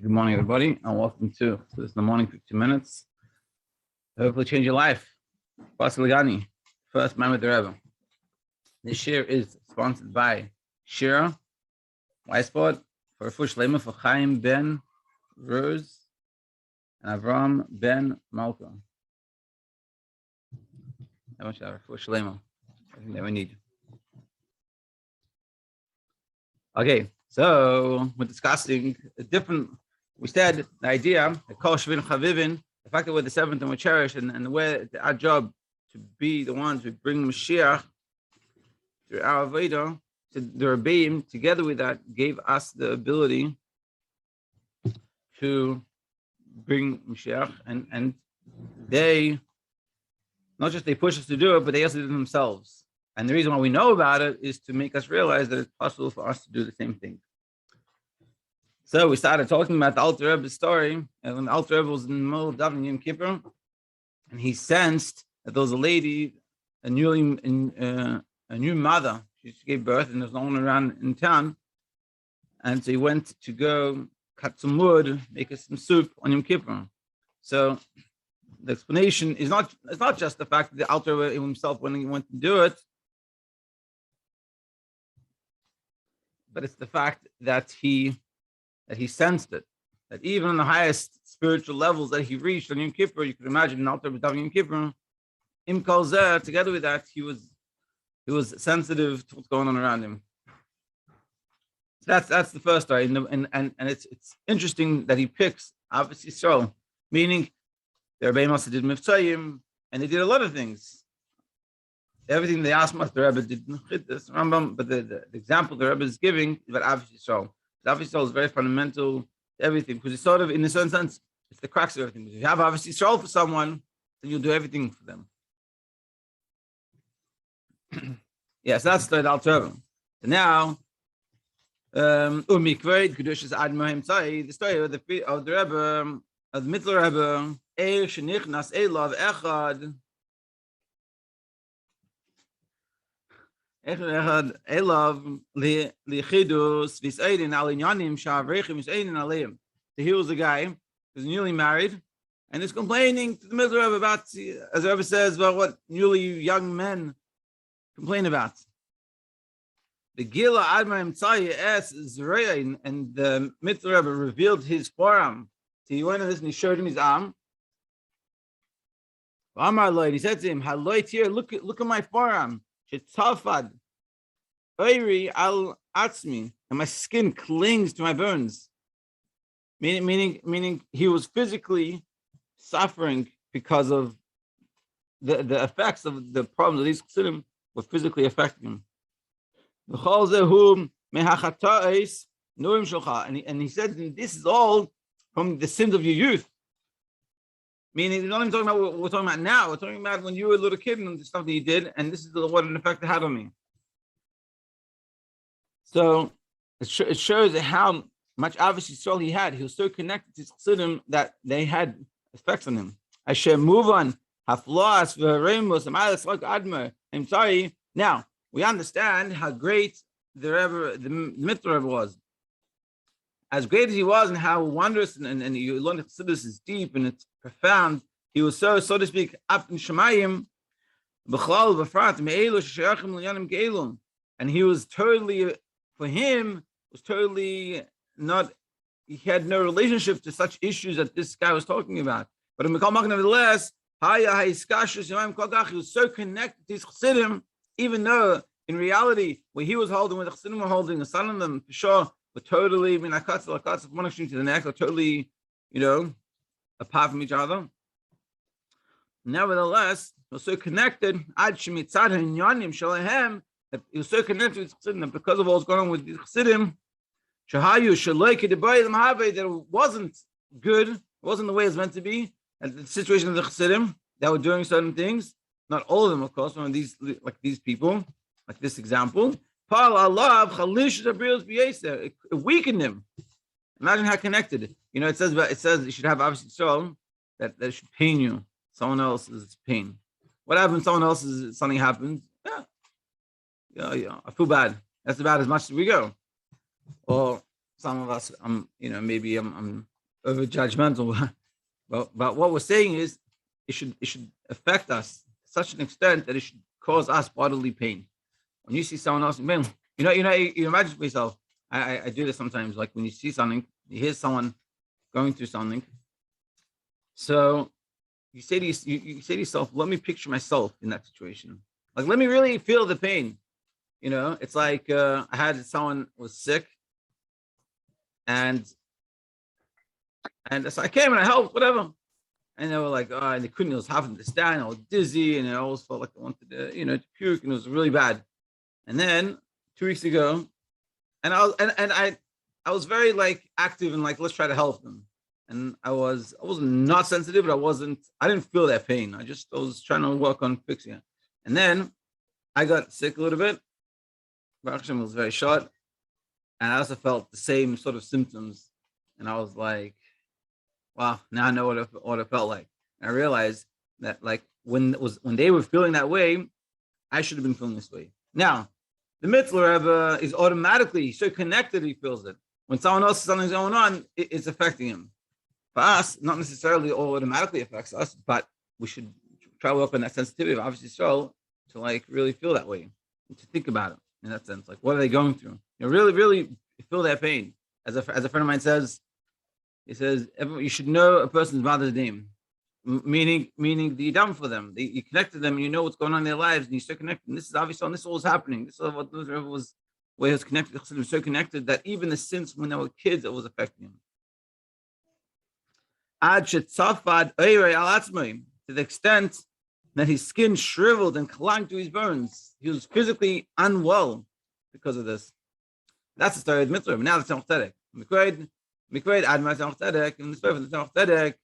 Good morning, everybody, and welcome to this in the morning 15 minutes. Hopefully, change your life. Bosi Ligani, first man with the Rebbe. This year is sponsored by Shira Weiss for Fush Lema for Chaim Ben Rose and Avram Ben Malka. How much are Fush Lema? I think that we need. Okay, so we're discussing a different. We said the idea that Kol Shavin Chavivin, the fact that we're the seventh and we're cherished, and the way our job to be the ones who bring Mashiach through our Avodah to the rebbeim, together with that, gave us the ability to bring Mashiach, and they not just they push us to do it, but they also did it themselves. And the reason why we know about it is to make us realize that it's possible for us to do the same thing. So we started talking about the Alter Rebbe's story, and when the Alter Rebbe was in the middle of davening Yom Kippur, and he sensed that there was a lady, a new mother. She gave birth, and there's no one around in town, and so he went to go cut some wood, make us some soup on Yom Kippur. So the explanation is it's not just the fact that the Alter Rebbe himself when he went to do it, but it's the fact that he sensed it. That even on the highest spiritual levels that he reached on Yom Kippur, you could imagine an Alter Rebbe Yom Kippur, Im Kol Zeh, together with that, he was sensitive to what's going on around him. So that's the first story, and it's interesting that he picks ahavas yisroel, meaning the rebbeim also did mivtzayim, and they did a lot of things. Everything they asked us, the Rebbe did this Rambam, but the example the Rebbe is giving is about ahavas yisroel. Ahavas yisroel is very fundamental to everything, because it's sort of, in a certain sense, it's the crux of everything. If you have ahavas yisroel for someone, then you'll do everything for them. Yes, that's the Alter Rebbe. So now, the story of the Rebbe, of the Middle Rebbe, Shenichnas Elav Echad. Elav lichidus v'seidin al inyanim sha'avrechim v'seidin aleim. So he was a guy who's newly married and is complaining to the Middle Rebbe about, as the Rebbe says, about what newly young men complain about. The Gila Adma Imtzai es Zrein, and the Middle Rebbe revealed his forearm. So he went on this and he showed him his arm. And he said to him, "Haloit here, look at my forearm. Shetzafad, Oiri al Atzmi, and my skin clings to my bones." Meaning he was physically suffering because of the effects of the problems of these chassidim were physically affecting him. And he said, this is all from the sins of your youth. Meaning, he's not even talking about what we're talking about now. We're talking about when you were a little kid and the stuff that you did, and this is what an effect it had on me. So it shows how much ahavas yisroel he had. He was so connected to his chassidim that they had effects on him. I'm sorry. Now we understand how great the Mitzvah Rebbe was. As great as he was, and how wondrous, and you learn that Chassidus is deep and it's profound. He was so to speak, up in Shemayim, b'chlal v'frat me'elu sheyachim l'yanim ge'elum, and he was totally, for him, was totally not. He had no relationship to such issues that this guy was talking about. But in Mikal Mak, nevertheless, he was so connected to his Chassidim, even though in reality, what he was holding, what the Chassidim were holding, the son of them, for sure, were totally, from one extreme to the next, are totally, apart from each other. Nevertheless, he was so connected, that he was so connected with Chassidim, because of what was going on with the Chassidim, that it wasn't good, it wasn't the way it's meant to be, and the situation of the Chassidim that were doing certain things, not all of them, of course, these people, like this example, it weakened him. Imagine how connected. It says you should have ahavas yisroel that should pain you. Someone else's pain. What happens when someone else's something happens? Yeah, I feel bad. That's about as much as we go. Or some of us, maybe I'm over judgmental, but what we're saying is it should affect us to such an extent that it should cause us bodily pain. When you see someone else in pain, you imagine for yourself. I do this sometimes, like when you see something, you hear someone going through something. So you say to yourself, let me picture myself in that situation. Like, let me really feel the pain. It's like I had someone was sick, and so I came and I helped, whatever. And they were like, oh, and they couldn't, it was having to stand, I was dizzy, and I always felt like I wanted to puke, and it was really bad. And then 2 weeks ago, and I was very like active and like, let's try to help them. And I was not sensitive, but I didn't feel that pain. I was trying to work on fixing it. And then I got sick a little bit. Baruch Hashem was very short. And I also felt the same sort of symptoms. And I was like, wow, now I know what it felt like. And I realized that like when they were feeling that way, I should have been feeling this way. Now, the mitzvah Rebbe is automatically so connected, he feels it. When someone else something's going on, it's affecting him. For us, not necessarily all automatically affects us, but we should try to work on that sensitivity of obviously so to like really feel that way and to think about it in that sense. Like, what are they going through? Really, really feel that pain. As a friend of mine says, he says, you should know a person's mother's name, meaning that you're done for them. You connect to them, and you know what's going on in their lives, and you're so connected. And this is obviously, and this all was happening. This is what was where he was connected. He was so connected that even the sins when they were kids, it was affecting him. To the extent that his skin shriveled and clung to his bones. He was physically unwell because of this. That's the story of the mitzvah. Now the Tzemach Tzedek. Mikved Admar Tzemach Tzedek. In the story of the Tzemach Tzedek,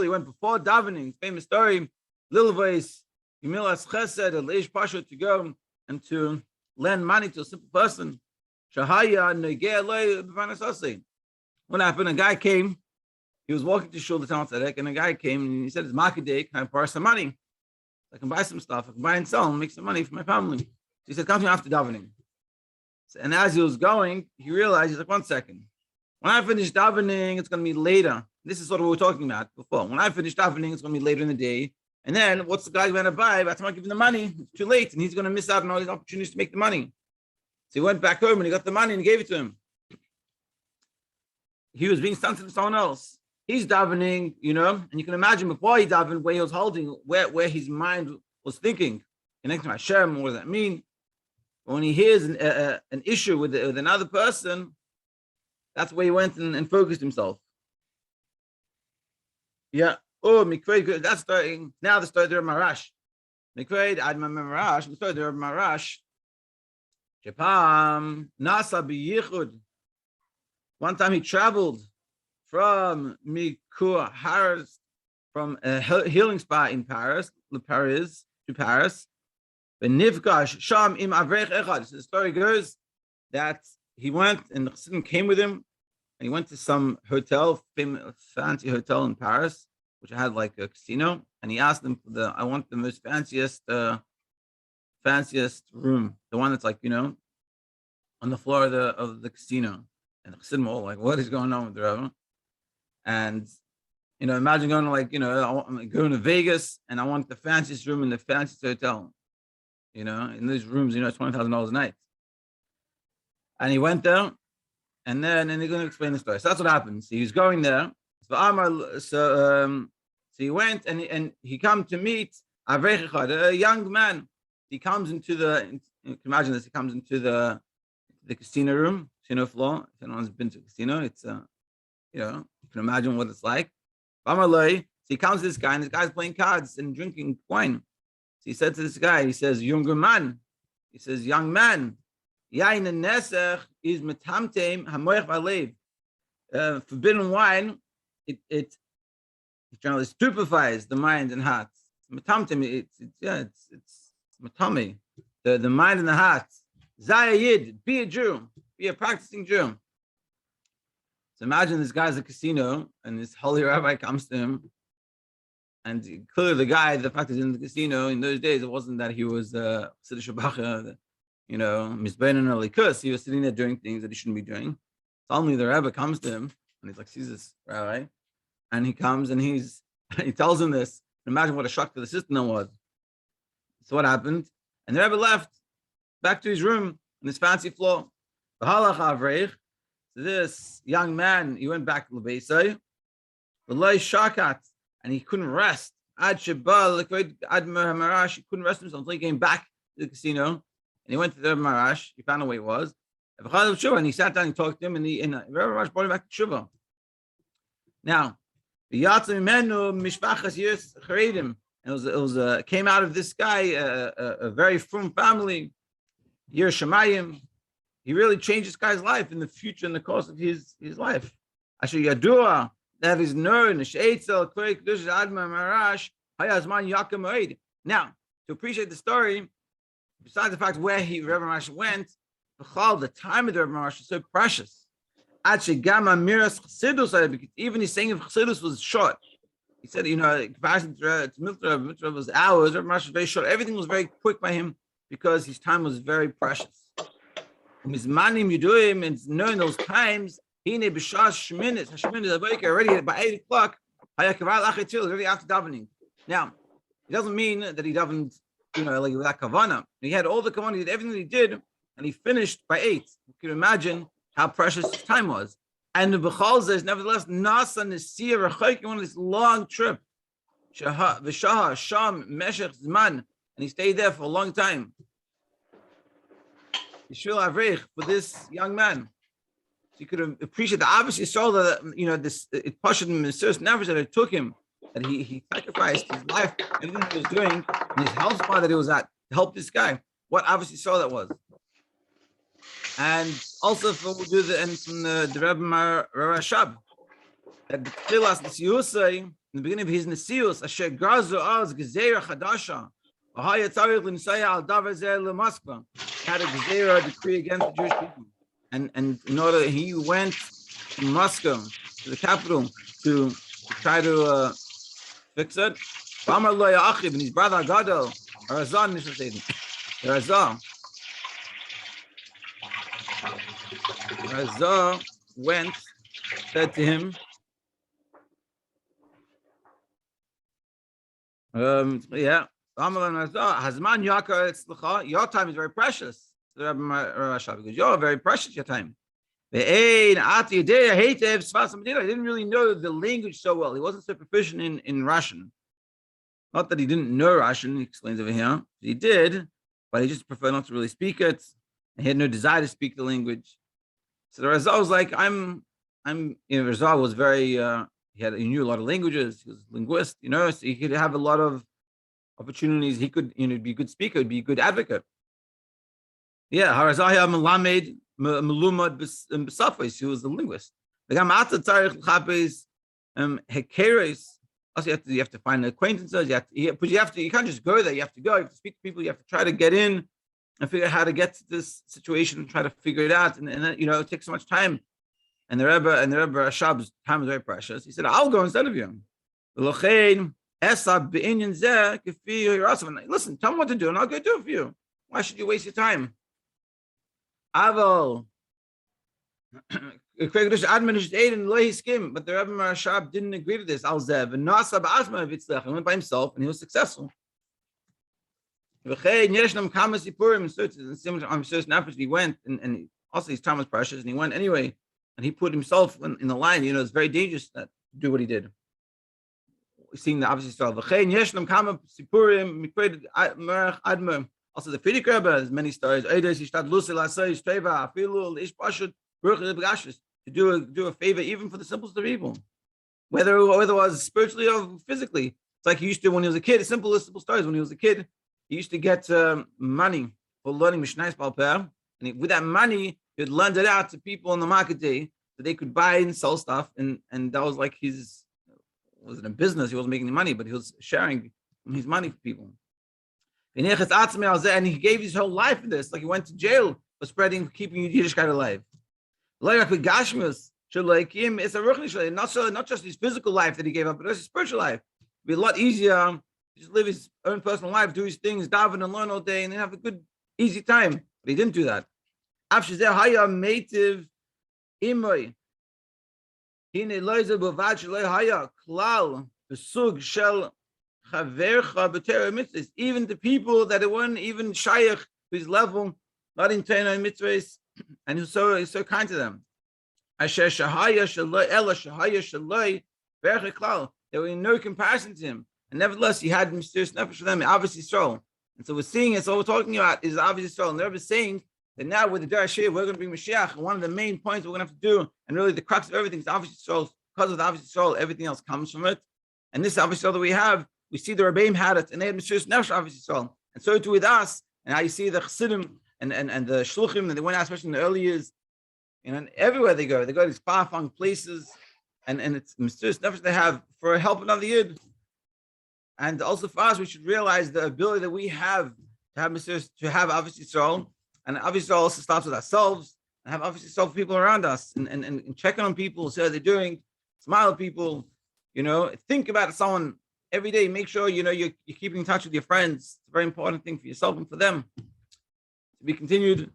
he went before davening. Famous story. Little voice, Yimilas Chesed, Leish Pasha, to go and to lend money to a simple person. What happened? A guy came. He was walking to shul the Tzemach Tzedek, and a guy came and he said, "It's market day. Can I borrow some money? I can buy some stuff. I can buy and sell and make some money for my family." So he said, "Come to me after davening." So, and as he was going, he realized, he's like, "1 second. When I finish davening, it's going to be later." This is sort of what we were talking about before. When I finish davening, it's going to be later in the day. And then what's the guy going to buy? By the time I give him the money, it's too late, and he's going to miss out on all these opportunities to make the money. So he went back home and he got the money and he gave it to him. He was being sensitive to someone else. He's davening, and you can imagine before he davened where he was holding, where his mind was thinking. Connecting to Hashem, what does that mean? But when he hears an issue with another person, that's where he went and focused himself. Yeah. Oh, Mikved, that's starting. Now the story of Rebbe Marash. Mikved, Admar Marash, the story of Rebbe Marash. Japam, Nasa B'yichud. One time he traveled from Mikur Harris, from a healing spa in Paris to Paris. Benivkash Sham im Avrech Echad. So the story goes that he went and the Chassidim came with him, and he went to some hotel, fancy hotel in Paris, which had like a casino, and he asked them I want the most fanciest room, the one that's like on the floor of the casino. And the Chassidim were all like, what is going on with the Rebbe? And imagine going to I'm going to Vegas and I want the fanciest room in the fanciest hotel. In these rooms, $20,000 a night. And he went there, and they're going to explain the story. So that's what happened. So he was going there. So he went and he come to meet a young man. He comes into you can imagine this. He comes into the casino room, casino floor. If anyone's been to a casino, it's you can imagine what it's like. So he comes to this guy, and this guy's playing cards and drinking wine. So he said to this guy, he says, "Younger man," he says, "Young man, yain nesech is metamtem hamoich v'alev." Forbidden wine, it generally stupefies the mind and heart. Metamtem, it's metame, the mind and the heart. Zayid, be a Jew, be a practicing Jew. So imagine this guy's at a casino, and this holy rabbi comes to him, and clearly the fact he's in the casino in those days, it wasn't that he was Siddur Shabbat. Mizbein and Alikus, he was sitting there doing things that he shouldn't be doing. Suddenly the Rebbe comes to him and he's like, sees this rabbi, and he comes and he tells him this. Imagine what a shock to the system that was. So what happened? And the Rebbe left back to his room on his fancy floor. So this young man, he went back to Bosi, and he couldn't rest. He couldn't rest himself until he came back to the casino. And he went to the Rebbe Marash. He found out where he was. And he sat down and talked to him. And Rebbe Marash brought him back to Tshuva. Now, it came out of this guy, a very frum family, Yer Shemayim. He really changed this guy's life in the future, in the course of his life. Asher Yadua, that is known. Now, to appreciate the story, besides the fact where Rebbe Marash went, the time of the Rebbe Marash is so precious. Even his saying of Chassidus was short. He said, comparison to Mitzvah was hours. Rebbe Marash was very short. Everything was very quick by him because his time was very precious. And knowing those times, already by 8 o'clock, already after davening. Now, it doesn't mean that he davened, like without kavana. He had all the kavana, he did everything that he did, and he finished by 8. You can imagine how precious his time was. And the Bechal is nevertheless Nasa Nesir Rechaik, on this long trip. V'shah Sham Meshech Zman, and he stayed there for a long time. Yisroel Avrich, for this young man. So you could appreciate that. Obviously, saw that this it pushed him in the serious nervous that it took him, that he sacrificed his life, everything he was doing, and his health spot that he was at to help this guy. What obviously saw that was. And also we'll do the end from the Rebbe Marashab. That the Tchilas Nesiyusay, in the beginning of his Nesiyus, Asher Gazu Az Gezeira Chadasha, Ahaya Tzarich L'Nisaya Al Davar Zeh LeMoskva, had a Gezeira decree against the Jewish people. And in order, he went to Moscow, to the capital, to try to fix it. Amar Lo Ya'achiv, and his brother Gadol, Arazah Nishasaydim. Razah went, said to him, Hazman Yakar Etzlecha, your time is very precious. Because you're very precious, your time. I didn't really know the language so well. He wasn't so proficient in Russian. Not that he didn't know Russian, he explains over here. He did, but he just preferred not to really speak it. He had no desire to speak the language. So the Razal was like, Razal was very, he knew a lot of languages. He was a linguist, so he could have a lot of opportunities. He could, be a good speaker, be a good advocate. Yeah, Harazahya Melamed Melumad Besafis, he was a linguist. Also, you have to find acquaintances. You can't just go there. You have to go. You have to speak to people. You have to try to get in and figure out how to get to this situation and try to figure it out. And then, it takes so much time. And the Rebbe Rashab's time was very precious. He said, I'll go instead of you. Listen, tell me what to do and I'll go do it for you. Why should you waste your time? Aval. But the Rebbe Rashab didn't agree to this. He went by himself and he was successful. He went and also his time was precious and he went anyway and he put himself in the line. It's very dangerous to do what he did. Seeing the obviously stuff. Also the Frierdiker Rebbe has many stories. To do a favor even for the simplest of people, whether it was spiritually or physically. It's like he used to when he was a kid. Simple stories. When he was a kid, he used to get money for learning Mishnayos Baal Peh, and with that money, he'd lend it out to people on the market day so they could buy and sell stuff. And that was like wasn't a business. He wasn't making any money, but he was sharing his money for people. And he gave his whole life for this. Like he went to jail for keeping Yiddishkeit alive. It's not just his physical life that he gave up, but his spiritual life. It'd be a lot easier just live his own personal life, do his things, daven and learn all day, and then have a good, easy time. But he didn't do that. After that, haya meitiv imoy. Hine loize bovad shelo haya klal besug shel chavercha b'terah mitzvahs. Even the people that weren't even shayach to his level, not in Torah mitzvahs, and he's so kind to them. Asher shahaya shaloi ela shahaya shaloi berach klal. They were in no comparison to him, and nevertheless he had mysterious nefesh for them, obviously Yisroel. And so we're seeing it. So what we're talking about is obviously Yisroel. And the Rebbe is saying that now with the Derashir, we're going to bring Mashiach. And one of the main points we're going to have to do, and really the crux of everything, is obviously Yisroel. Because of the obviously Yisroel, everything else comes from it. And this obviously Yisroel that we have, we see the rebbeim had it, and they had mysterious nefesh obviously Yisroel. And so too with us. And how you see the Chassidim and the Shluchim, and they went out, especially in the early years. And everywhere they go to these far-flung places, and it's mysterious nefesh they have for help another yid. And also for us, we should realize the ability that we have to have mysterious, to have obviously Yisroel, and obviously also starts with ourselves, and have obviously Yisroel for people around us, and checking on people, see how they're doing, smile at people, think about someone every day. Make sure you're keeping in touch with your friends. It's a very important thing for yourself and for them. To be continued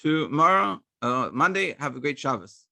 tomorrow, Monday. Have a great Shabbos.